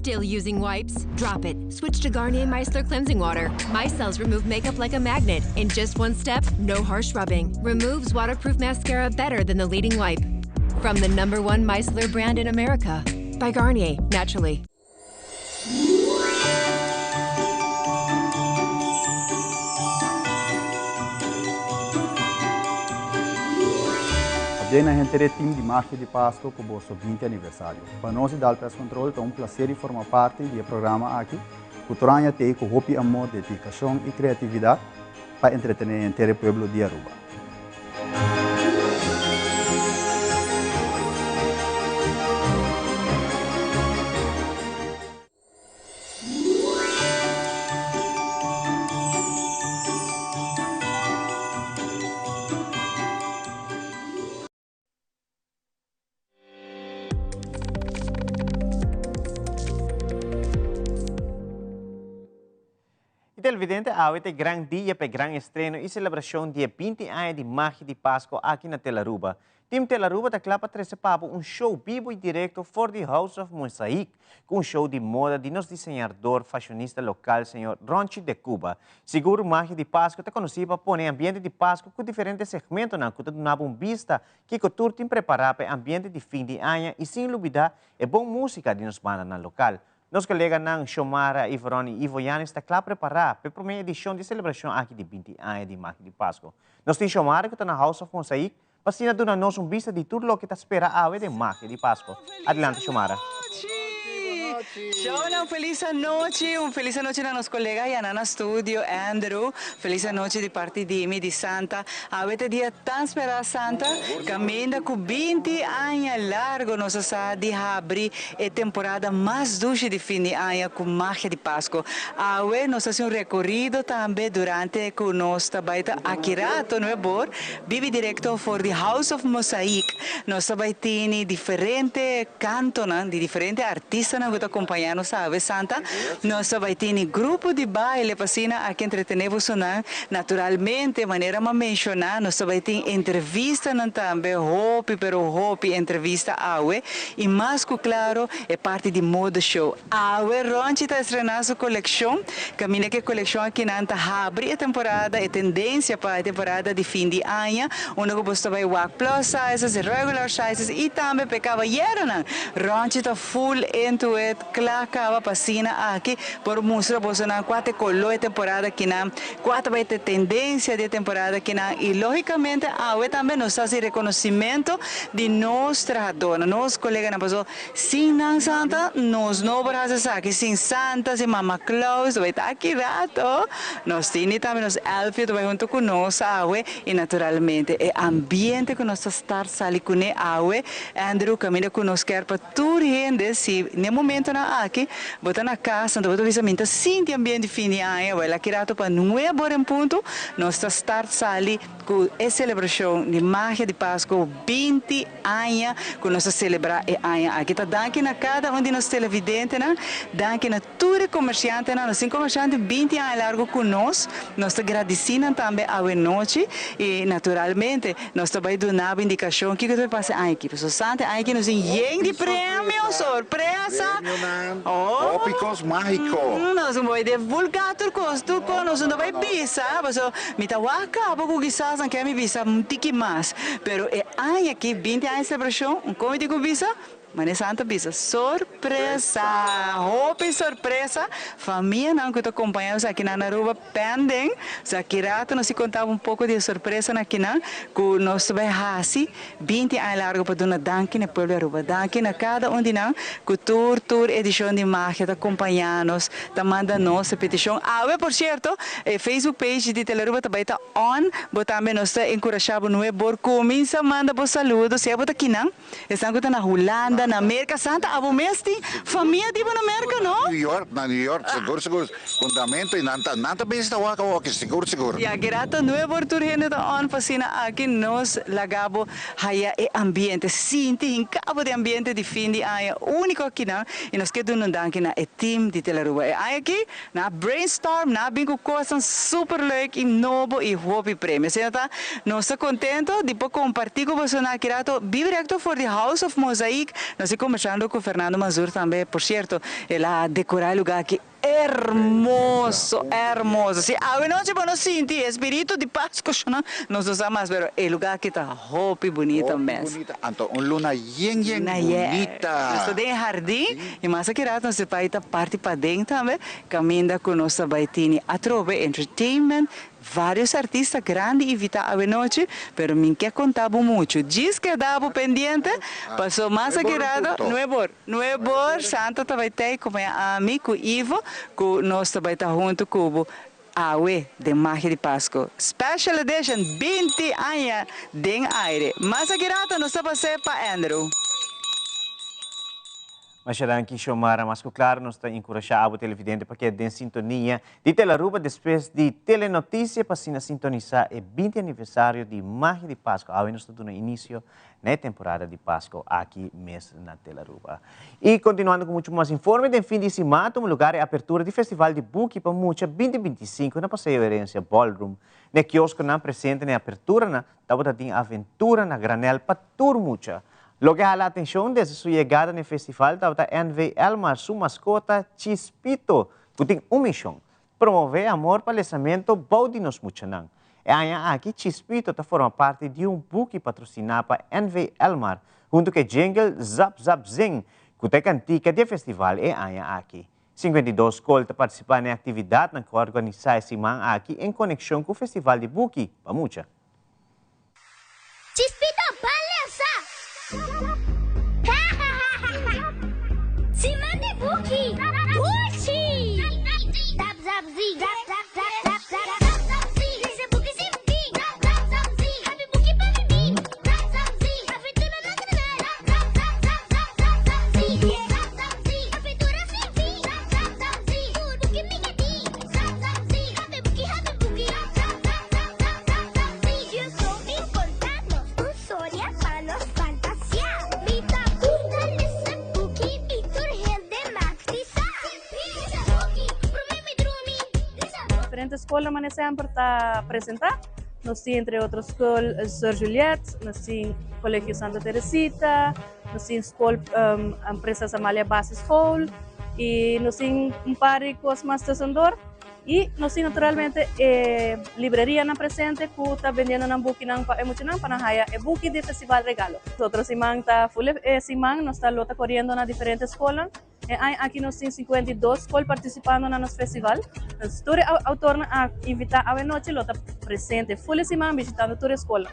Still using wipes? Drop it. Switch to Garnier Micellar Cleansing Water. Micelles remove makeup like a magnet. In just one step, no harsh rubbing. Removes waterproof mascara better than the leading wipe. From the #1 micellar brand in America. By Garnier, naturally. Bem, a gente é time de Magia de Páscoa para o nosso 20 aniversário. Para nós, da Alpes Control, é um prazer de formar parte do programa aqui. O Toranha tem com hobby, amor, dedicação e criatividade para entreter o povo de Aruba. Televidente, hoje é grande dia para grande estreno e celebração dia 20 anos de Magia de Páscoa aqui na Tel Aruba. Team Telaruba da Clapa 13 Papo show vivo e direto for the House of Mosaic, com show de moda de nosso desenhador fashionista local, senhor Ronchi de Cuba. Seguro Magia de Páscoa está conhecido para pôr ambiente de Páscoa com diferentes segmentos na que dá vista que o tour tem preparado para ambiente de fim de ano e sem dúvida é boa música de nos banda na local. Nos colegas ng Xiomara, Ivoroni e Ivoianes está claro preparado para a primeira edição de celebração aqui de 20 anos de Magia de Páscoa. Nós temos Xiomara que está na House of Mosaic, para dar nós vista de tudo o que está esperando de Magia de Páscoa. Adelante, Xiomara. Shona, feliz noite a nos colegas e na studio, Andrew. Feliz noite de parte de mim, de Santa. Avete dia tão esperado Santa, caminha com 20 anos largo, nós de abrir a temporada mais dulce de fim de ano com Magia de Páscoa. Ave, nós fazemos recorrido também durante que nós trabalhamos aqui rato, não é bom? Vive direto for the House of Mosaic. Nós trabalhamos diferentes cantos, de diferentes artistas que estão acompanhando, sabe, Santa? Nós vai ter um grupo de baile para aqui entretenemos, naturalmente, de maneira a mencionar, nós vai ter entrevista também, Hopi, entrevista Aue, e mais que claro, é parte de moda show. Aue, Ronchi está estrenando sua coleção, caminha que a coleção aqui nanta abre a temporada, é tendência para a temporada de fim de ano, onde você vai walk plus sizes, regular sizes, e também para cavalheiro, Ronchi está full into it, claro, passina aqui, por mostrar você na quatro color temporada aqui na quatro vai ter tendência de temporada aqui na e logicamente a também nos faz reconhecimento de nossa dona, nos colegas na pessoa, sem Santa, nos não brasas aqui, sem Santa, sem Mama Claus, vai estar aqui rato, nós temos também nos elfos, vai junto com nós, e naturalmente é ambiente que nós estar sali com Andrew caminha com nós quer para tudo rende se no momento na aqui, botar na casa, então botar visamento sim de ambiente fim de ano, vai lá quirato para não é bom em ponto, nós está start sali com a celebração de Magia de Páscoa 20 anos que nós celebrar e ano aqui tá daqui na cada um de nós televidente, né? Daqui na tudo comerciante, nós sim comerciante 20 anos largo com nós está agradecendo também a noite e naturalmente nós também donava indicação que vai passar aqui, pessoal, sante aqui nos tem de prêmio surpresa. Tópicos mágicos. Nós vamos divulgar tudo, nós não vai pisar, mas me tá waka, pouco quizás não quer me pisar um tique mais, pero é aqui 20 anos de celebração, como digo visa. Mas Santa Bisa, surpresa! Hope surpresa! Família não que estou acompanhando aqui na Aruba pendem. Aqui rato nós contava um pouco de surpresa aqui na que nós vai hasi 20 anos largo para dona danke na Pueblo Aruba. Danke na cada um de nós que tour edição de Magia tá acompanhando-nos, tá manda nossa petição. Por certo, Facebook page de Teleruba também tá on, também nós tá encorajando no web começa a mandar bom saludo, se é bota aqui não, estão que tá na Holanda na América Santa, abo mestre, família de na América, não? New York, seguro, fundamento e nanta bem está waka, seguro. E aqui rato nuevo turhene da on fascina aqui nos lagabo haya e ambiente, sinti em cabo de ambiente de fim de ano, único aqui não, e nós que dono danke na e team de Teleruba. E aqui na brainstorm, na bingo coisa super leuk e novo e hopi prêmio. Senta, nós está contento de compartilhar com você aqui rato, vive directo for the House of Mosaic. Nós estamos conversando com Fernando Mazur também, por certo, ela decorar o lugar aqui hermoso. Se a noite para sentir espírito de Páscoa, nós usamos, mas o lugar aqui está hopi bonito mesmo. Então, uma luna bien bonita. Nós estamos em jardim e mais aqui rato nós vai estar parte para dentro também, caminhando com nossa baitini a trove entertainment. Vários artistas grandes invitados a noite, pero me quer contar muito. Diz que dava pendiente, passou mais aqui não é bom, Santa vai ter como amigo Ivo, que nós vai estar junto com o Aue de Magia de Páscoa. Special Edition 20 anos de aire. Mas aqui nós vamos para Andrew. Mas já aqui chamar, mas claro, nós estamos encorajando o televidente para que dê sintonia de Telaruba depois de telenotícia para se sintonizar o 20 aniversário de Magia de Páscoa. Agora nós estamos no início da temporada de Páscoa aqui mesmo na Telaruba. E continuando com muito mais informe, de fim de semana, um lugar é a abertura do Festival de Buki para Mucha 2025 na Passeio Herência Ballroom. No quiosco na presente na abertura, na tem aventura na granel para tur Mucha. Lo que jala atención desde su llegada en el festival estaba NV Elmar, su mascota Chispito, que tiene una misión, promover amor para el lanzamiento Baudinos Muchanan. Y aquí Chispito forma parte de un buque patrocinado por NV Elmar, junto con jingle Zap Zap Zing, que te cantica del festival y aquí. 52 escolas participan en la actividad que organiza ese man aquí en conexión con el festival de buque, para mucha. Chispito, Simão de Buki! Puxi! Zap, zap, zi! Zap, zap, zap, zap, zap, zap, zi! Esse Buki sem fim! Zap, zap, zap, zi! Happy Buki para mim! Zap, zap, zi! Aventura na granada! Zap, zap, zap, zap, zap, zap, zi! Zap, zap, zi! Aventura sem fim! Zap, zap, zap, zi! Tur Buki Migadinho! Zap, zap, zi! Happy Buki! Zap, zap, zap, zap, zap, zap, zap, zi! Eu sou importando um Soria para nos fantasiar! Vita Buda nesse Buki e tur de Maxisa! Diferentes escolas mas sempre está apresentar. Nós temos, entre outras escolas, Sor Juliette, nós temos Colégio Santa Teresita, nós temos escola Empresas Amália Basis Hall e nós temos par de coisas mais de Sandor. E nós temos naturalmente livraria na presente que está vendendo um book para nahaya e book de festival regalo. Outro semana está full semana, nós está lota correndo na diferentes escolas. Aqui nós temos 52 escolas participando no nosso festival. Nós todos autor a invitar a noite lota presente full semana visitando toda a escola.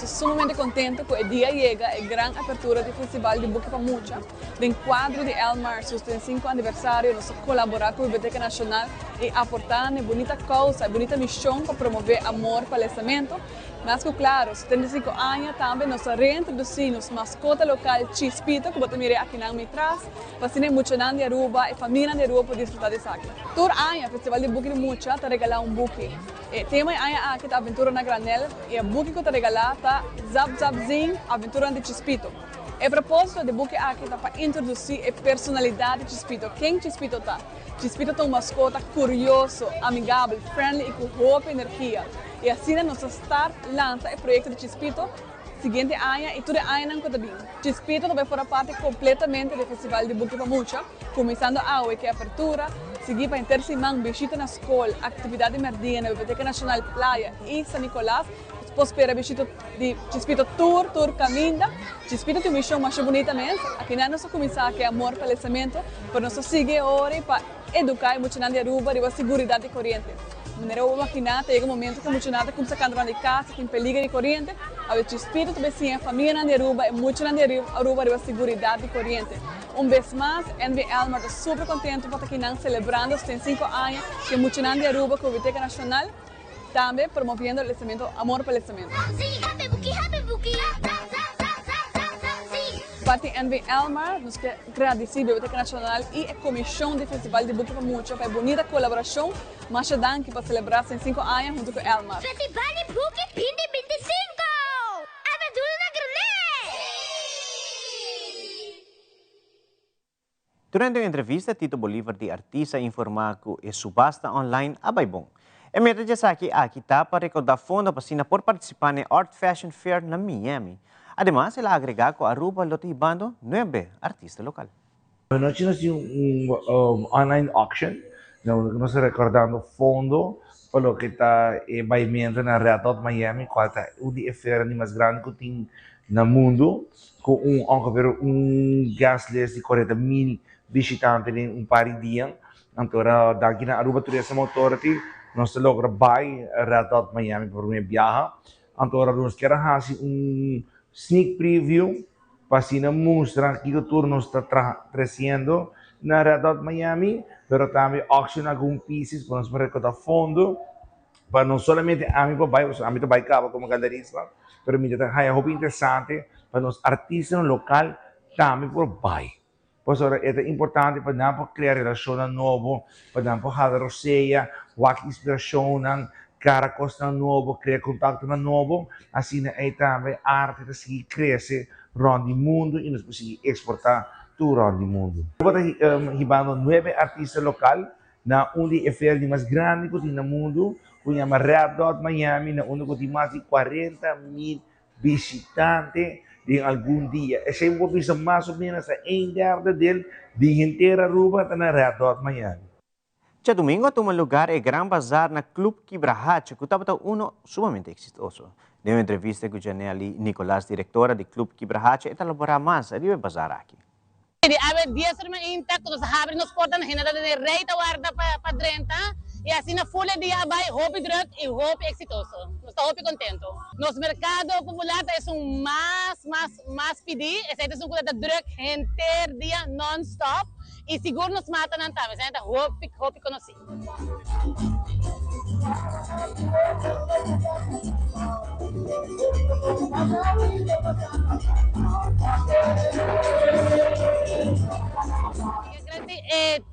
Sumamente contente que o dia chega a grande abertura do Festival de Buki para Mucha. No quadro de Elmar, seu 35 aniversário, nós colaboramos com a Biblioteca Nacional e aportar uma bonita causa, uma bonita missão para promover amor para o lançamento. Mas, claro, 75 anos também nós reintroduzimos mascota local Chispito, que você mira aqui na minha trás, para ser Muchanan de Aruba e família de Aruba para desfrutar desse aqui. Todo ano, o Festival de Buki de Mucha está regalando buki. O tema é aqui da aventura na granel e a buki que está regalada está Zap Zap Zing, aventura de Chispito. A propósito de buki aqui está para introduzir a personalidade de Chispito. Quem Chispito está? Chispito é uma mascota curioso, amigável, friendly e com boa energia. E assim nós estamos lançando o projeto de Chispito seguinte ano e todo ano não conta bem. Chispito também fará parte completamente do Festival de Buki para Mucha, começando a que é a abertura, seguir para intersemana, visita na escola, atividade merdinha na Biblioteca Nacional Playa e São Nicolás, depois para visita de Chispito Tour Caminda. Chispito tem uma missão mais bonita mesmo, aqui nós começar que é amor para o lançamento, para nós seguir agora para educar e Muchanan de Aruba e a segurança de corrente. De maneira imaginada, chega um momento que Muchanan começa a cantar de casa, que perigo de corrente, a Chispito também sim a família de Aruba e Muchanan de Aruba e a segurança de corrente. Vez mais, NV Elmar está super contente por estar aqui celebrando os 5 anos que Muchanan de Aruba com a Biblioteca Nacional, também promovendo o lançamento, amor para o lançamento. Parte NV Elmar, nos agradece a Biblioteca Nacional e a Comissão do Festival de Buki para Mucha para a bonita colaboração, mas também para celebrar os 5 anos junto com Elmar. Festival de Buki 2025! Aventura na granel! Durante uma entrevista, Tito Bolívar, de artista, informou que a subasta online é bom. E mesmo aqui está para recaudar fundos por participar no Art Fashion Fair na Miami. Además, ela agrega que Aruba está ibando 9 artistas locais. Nós tínhamos online auction, nós recordando fundo para o que está em movimento na Red Hot Miami, qual é o de feira mais grande que tem no mundo, com ongeveer guest list de 40.000 visitantes em par de dias. Então, daqui na Aruba Tourism Authority, nós logramos buy Red Hot Miami para uma viagem. Então, nós queremos fazer sneak preview para mostrar que o tour nos está crescendo na Red Dot Miami, pero também auction alguns pieces para nós recaudar fundo, para não somente a mim para cabo como galerista, pero me dá é muito interessante para nós artistas local também por buy. Por isso é importante para nós criar relação novo, para nós fazer roceia, inspiração, cara costa novo, criar contato novo, assim é também arte que se cresce around o mundo e nós podemos exportar tudo around o mundo. Estamos hibando 9 artistas locais na onde é feira mais grande que tem no mundo, que chama Red Dot Miami, na onde tem mais de 40,000 visitantes em algum dia. Esse é um pouco mais ou menos a 1/3 del dia inteira Aruba está na Red Dot Miami. Sa domingo, tumang lugar é Gran Bazar na Club Quibrahacha, que estava uno sumamente exitoso. Em uma entrevista com Janelle Nicolás, diretora do Club Quibrahacha, ela elaborar mais a bazar aqui. Ave dia serma intact, nos abre nos portas, na hinada de rei da guarda para drenta, e assim na folha dia vai hope drug e hope exitoso. Nós estamos hope contento. Nos mercado popular é mais pedir, esse é um coisa drug enter dia non-stop, e seguro nos mata não tá, mas ainda hope conhecido.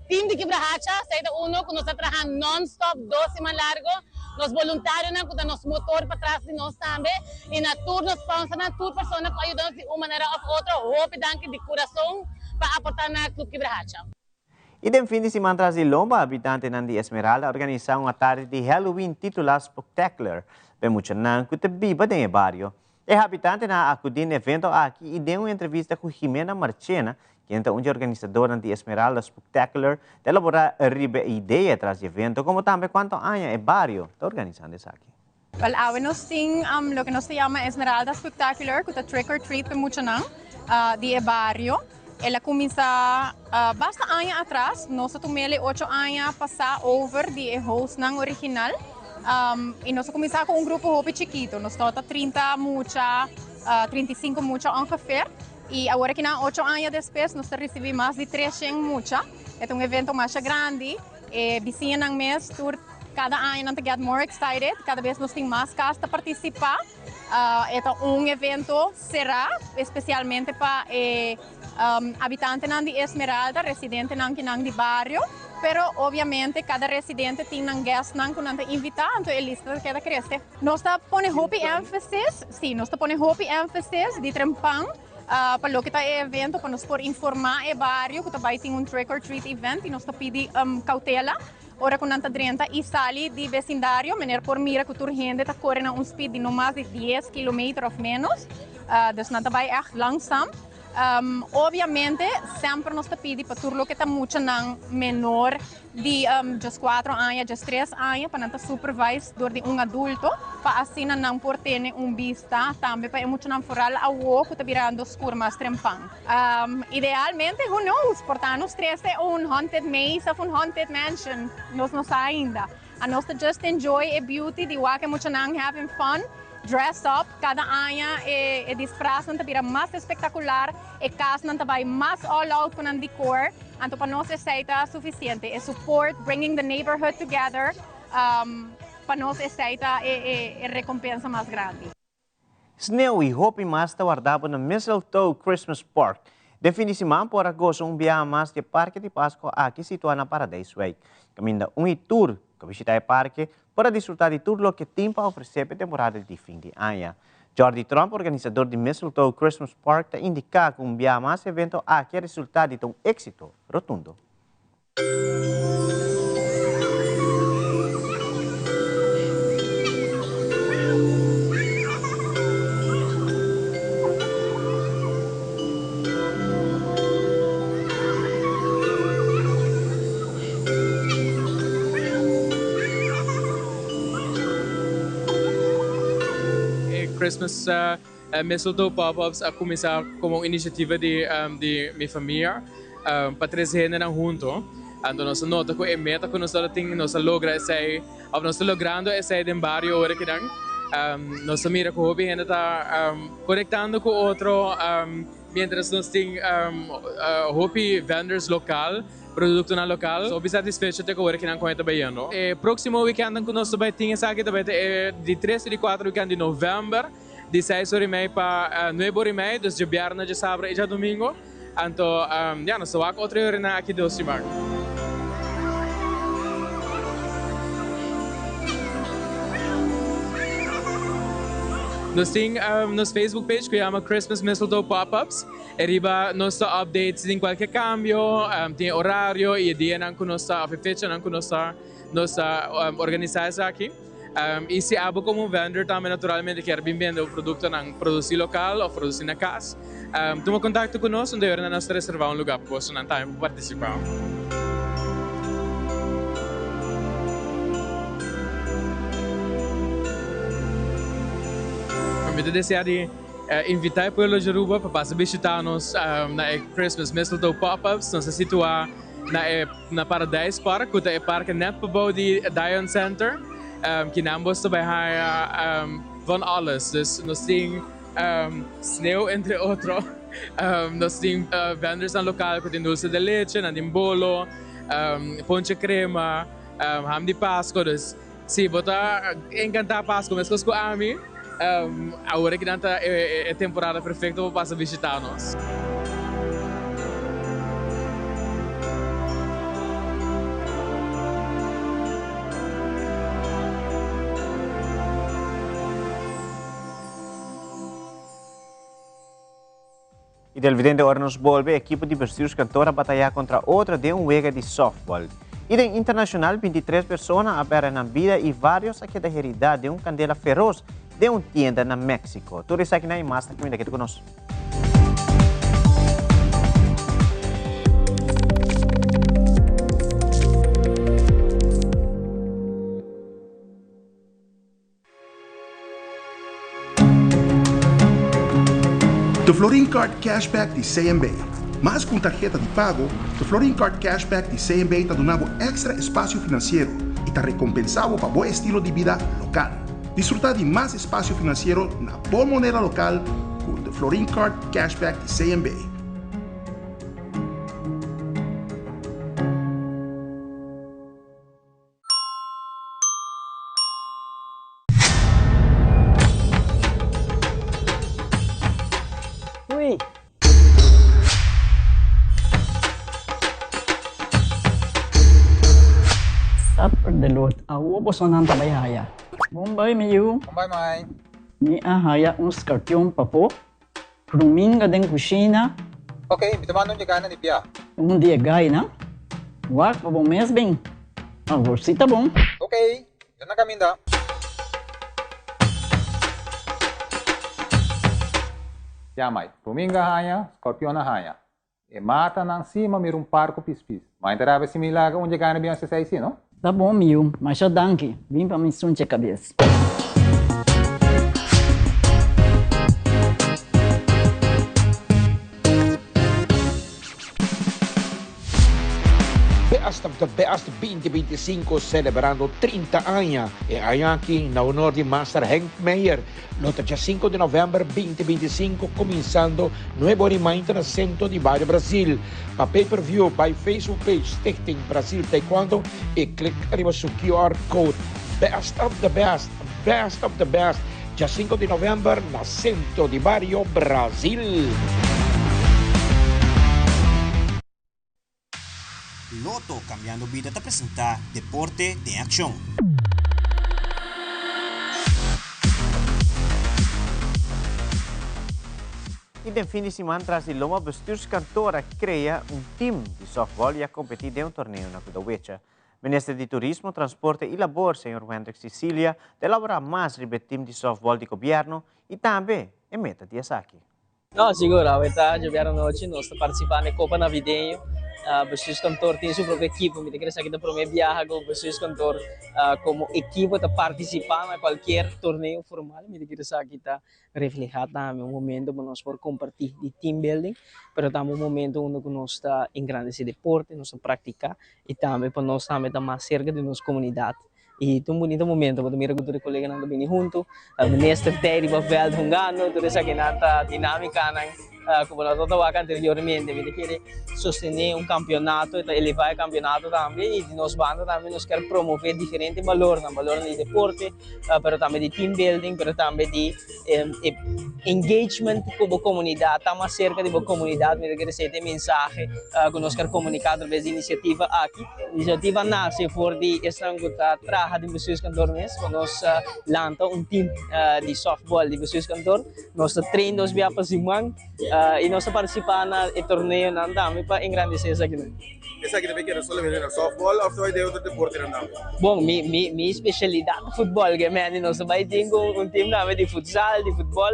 Team de Quibrahacha, saída uno que nós trabalhamos non-stop, 12 mais largo, nos voluntários não que nos motor para trás de nós também, e na tour nos sponsor na tour pessoa que ajuda de uma maneira ou outra, hope danke de coração para aportar na Club Quibrahacha. E no fim de semana tras de Lomba, habitante de Esmeralda organizaram uma tarde de Halloween titular Spectacular, para muitos não que te biba no barrio. E habitante na acudir no evento aqui e deu uma entrevista com Jimena Marchena, que é uma organizadora de Esmeralda Spectacular, de elaborar a ideia atrás do evento, como também quanto anos é barrio está organizando isso aqui. Well, ahora nos ting lo que nos se llama Esmeralda Spectacular, que está trick or treat para mucho nang de barrio. Ela começa basta anos atrás, nós tomamos 8 anos passar over de host nang original. E nós começamos com grupo hope chiquito, nós temos 30 mucha, 35 mucha ongeveer. E agora que na 8 anos depois, nós recebemos mais de 300 mucha. É evento mais grande, e vizinha ng mês, cada ano nós get more excited, cada vez nós temos mais casas para participar. É evento será especialmente para habitantes de Esmeralda, residentes de barrio, pero obviamente cada residente tem um guest que nós invitamos, então a lista queda cresce. Nós ponemos hope emphasis, sim, nós ponemos hope emphasis de trempang para o que é evento, para nos informar o barrio, que também tem trick or treat event, e nós pedimos cautela. Ora com nanta drenta e sali de vecindário, maneira por mira que turgente está correndo um speed de no mais de 10 km ou menos, dus nanta vai echt langzaam. Obviamente, sempre nos pedimos para tudo que está muito menor de just 4 anos, just 3 anos, para não supervise por adulto, para assim não por ter vista, também para muito não foral a o que está virando escuro mais trempang. Idealmente, who knows, portanto, nos três é haunted maze ou haunted mansion, nós não sabemos ainda. A nós just enjoy a beauty de que muito não having fun. Dress up, cada ano é disfraz não vira mais espetacular, e casa não vai mais all out com o decor, então para nós é suficiente. É support, bringing the neighborhood together, para nós é recompensa mais grande. Sneeuw e hope mais está guardado no Mistletoe Christmas Park. Definitivamente, por agosto, viaje mais de Parque de Páscoa aqui situado na Paradise Way. Caminha tour que visita o parque para desfrutar de tudo o que tem para oferecer para a temporada de fim de ano. Jordi Trump, organizador de Mistletoe Christmas Park, indica que viaje mais evento aqui é resultado de êxito rotundo. Christmas Mistletoe Pop-Ups a começar como uma iniciativa de minha família para trazer gente junto. Então nós nota que a meta que nós temos, nós logra esse, ou nós logrando esse em barrio agora que nós mira que o gente está conectando com outro mientras nós tem hopi vendors local, produto na local, so satisfecho te agora que não conhece baiano. Próximo weekend que nós vai ter essa aqui também de 3 e 4 weekend de novembro, de 6 horas e meia para 9 horas e meia, dus de viernes, de sábado e de domingo. Então, nós vamos outra hora aqui de Osimar. Nós temos nosso Facebook page que chama Christmas Mistletoe Pop-Ups. Arriba nós updates em qualquer cambio, tem horário e dia que nós a fecha que nós organizar isso aqui. E se abo como vendor também naturalmente quer vender o produto na produzir local ou produzir na casa, toma contato conosco onde nós reservar lugar para você não time participar. Eu desejo de invitar o povo de Aruba para passar a visitar-nos na Christmas Mistletoe Pop-Ups. Nós estamos situados na Paradise Park, que é o parque nepabouw de Dion Center, que nambos também van alles. Dus nós temos sneeuw, entre outros. Nós temos vendors no local que tem dulce de leite, tem bolo, ponche crema, ham de Páscoa. Dus, sim, bota encantar Páscoa, mas com a mim. Agora que é a temporada perfeita para passar a visitar-nos. E del vidente ora nos volve a equipe de Bercius Cantora a batalhar contra outra de liga de softball. E em internacional, 23 pessoas aperam na vida e vários aqui da realidade de candela feroz de tienda na México. Tudo isso aqui na imagem que aqui conosco. Do Florin Card Cashback de CMB. Mais com tarjeta de pago, do Florin Card Cashback de CMB está dando extra espaço financeiro e está recompensado para bom estilo de vida local. Disfrutar de más espacio financiero na boa moneda local con the Florin Card Cashback de CMB. Uy. Sapper de lot, awo bosonan tabayaya. Bombay Mayu. Bombay Mai. Ni ahaya scorpion papo. Ruminga den kusina. Okay, bitamano niya gana ni Pia. Dia gay na. Wak pa bom mes bem. Agora si tá bom. Okay, yan na kami da. Yamay, ruminga haya, scorpion na haya. E mata nang cima mir parco pispis. Mas interava se milaga onde gana bem essa aí, não? Tá bom, Miu, mas já danke. Vim para me sunte a cabeça. Best of the Best 2025 celebrando 30 anos. E aqui na honor de Master Hank Meyer, no dia 5 de novembro 2025, começando Nuevo Orimainte no centro de Barrio Brasil. Para pay-per-view, by Facebook page, Stichting Brasil Taekwondo e clique arriba su QR Code. Best of the Best, Best of the Best, dia 5 de novembro no centro de Barrio Brasil. Loto Cambiando Vida te apresenta Deporte de Acción. E no fim de semana, tras de Loma, bestuurskantoor cria team de softball e a competir de torneio na Kudawecha. Ministro de Turismo, Transporte e Labor, Sr. Hendrik Sicilia, elabora mais sobre o time de softball do governo e também a meta de Asaki. No, sicuro, a verità giocarono oggi, non sto partecipando in Coppa Navideño. Bestuurs kantoor tem sua própria equipe, me interessa que para mim viajar com bestuurs kantoor como equipe para participar em qualquer torneio formal, me interessa que está reflejado também momento para nós por compartilhar de team building, mas também momento onde nós está em grandes deportes, nós praticar e também para nós também estar mais cerca de nossa comunidade. E é um bonito momento, porque mira que os colegas estão vindo juntos, o ministro Terry Baveld jogando, toda essa dinâmica como nosotros trabajamos anteriormente, me quiere sostener un campeonato, elevar el campeonato también, y nos bandas también nos quiere promover diferentes valores, valores de deporte, pero también de team building, pero también de engagement como comunidad, estar más cerca de la comunidad, me quiere ser mensaje que nos quer comunicar através de iniciativa aqui. A iniciativa nasce por de estrangutar trabalhar de pessoas cantores, nós lança team de softball de pessoas cantores, nós treinamos via pasimang e nós participar na torneio na andame para engrandecer essa aqui. Essa aqui também quer só levar softball ou só ideia de deporte na andame? Bom, minha especialidade é futebol, que é nós vai ter time nome de futsal, de futebol,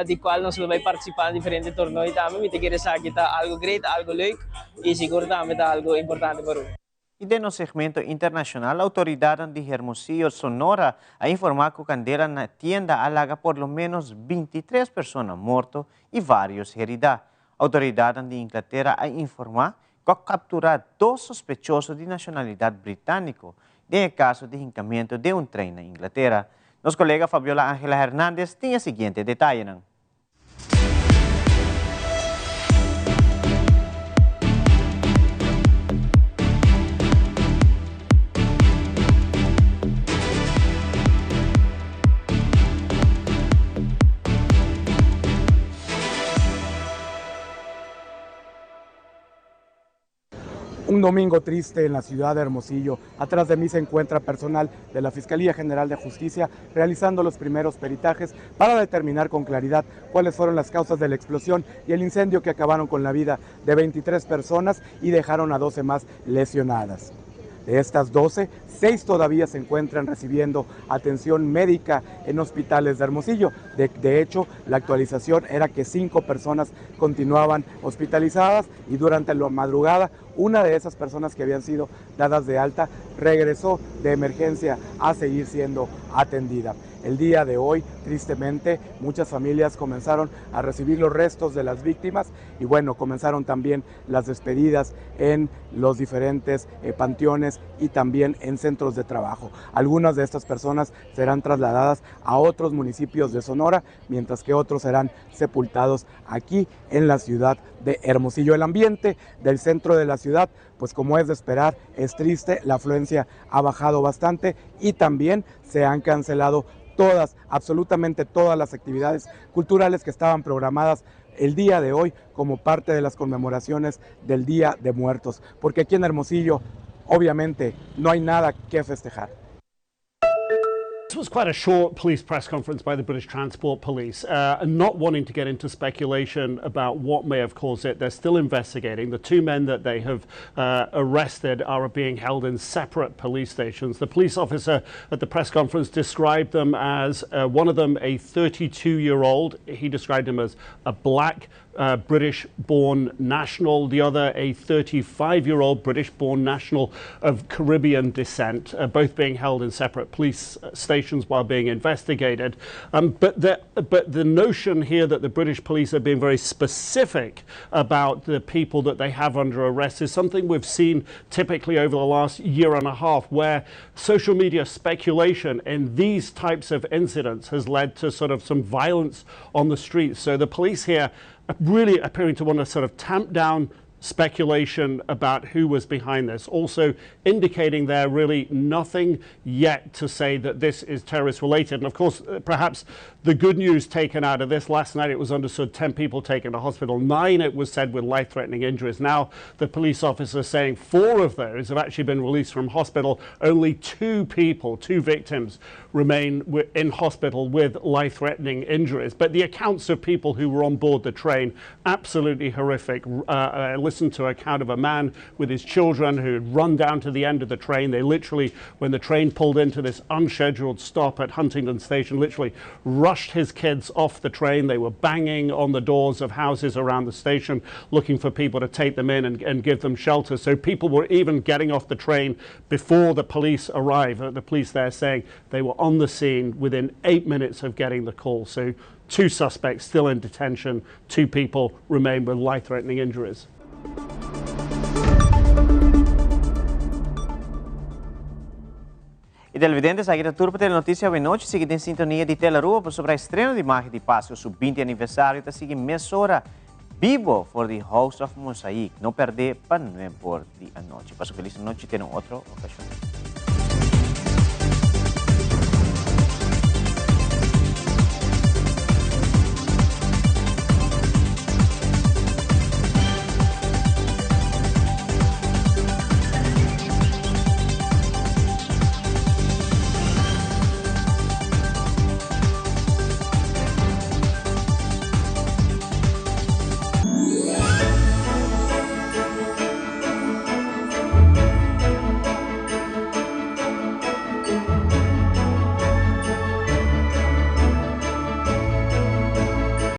de qual nós vai participar em diferentes torneios também, me quer saber que tá algo great, algo leuk e seguro também tá algo importante para nós. E de no segmento internacional, a autoridade de Hermosillo, Sonora, a informar que candela na tienda alaga por lo menos 23 personas mortas e vários heridos. A autoridade de Inglaterra a informar que capturar 2 sospechosos de nacionalidade britânica em caso de hincamento de trem na Inglaterra. Nosso colega Fabiola Ángela Hernández tem o seguinte detalhe. Un domingo triste en la ciudad de Hermosillo. Atrás de mí se encuentra personal de la Fiscalía General de Justicia realizando los primeros peritajes para determinar con claridad cuáles fueron las causas de la explosión y el incendio que acabaron con la vida de 23 personas y dejaron a 12 más lesionadas. De estas 12, 6 todavía se encuentran recibiendo atención médica en hospitales de Hermosillo. De hecho, la actualización era que 5 personas continuaban hospitalizadas y durante la madrugada una de esas personas que habían sido dadas de alta regresó de emergencia a seguir siendo atendida. El día de hoy, tristemente, muchas familias comenzaron a recibir los restos de las víctimas y bueno, comenzaron también las despedidas en los diferentes panteones y también en centros de trabajo. Algunas de estas personas serán trasladadas a otros municipios de Sonora, mientras que otros serán sepultados aquí en la ciudad de Hermosillo. El ambiente del centro de la ciudad, pues como es de esperar, es triste, la afluencia ha bajado bastante y también se han cancelado absolutamente todas las actividades culturales que estaban programadas el día de hoy como parte de las conmemoraciones del Día de Muertos, porque aquí en Hermosillo obviamente no hay nada que festejar. This was quite a short police press conference by the British Transport Police, not wanting to get into speculation about what may have caused it. They're still investigating. The 2 men that they have arrested are being held in separate police stations. The police officer at the press conference described them as, one of them a 32-year-old. He described him as a black British-born national, the other a 35-year-old British-born national of Caribbean descent, both being held in separate police stations while being investigated. But the notion here that the British police are being very specific about the people that they have under arrest is something we've seen typically over the last year and a half, where social media speculation in these types of incidents has led to sort of some violence on the streets. So the police here really appearing to want to sort of tamp down speculation about who was behind this, also indicating there really nothing yet to say that this is terrorist related. And of course, perhaps the good news taken out of this, last night it was understood 10 people taken to hospital, 9 it was said with life-threatening injuries. Now the police officer saying 4 of those have actually been released from hospital. Only 2 people, 2 victims remain in hospital with life-threatening injuries. But the accounts of people who were on board the train, absolutely horrific. Listened to an account of a man with his children who had run down to the end of the train. They literally, when the train pulled into this unscheduled stop at Huntington Station, literally rushed his kids off the train. They were banging on the doors of houses around the station looking for people to take them in and give them shelter. So people were even getting off the train before the police arrived. The police there saying they were on the scene within 8 minutes of getting the call. So 2 suspects still in detention, 2 people remain with life-threatening injuries. E televidentes, aqui da Turpa Tele Notícia hoje noite, siga em sintonia de Telerua sobre o estreno de Marca de Paz, o seu 20 aniversário, está seguindo mesora vivo for the House of Mosaic. Não perder para não é por de a noite. Passo feliz noite, tem outra ocasião.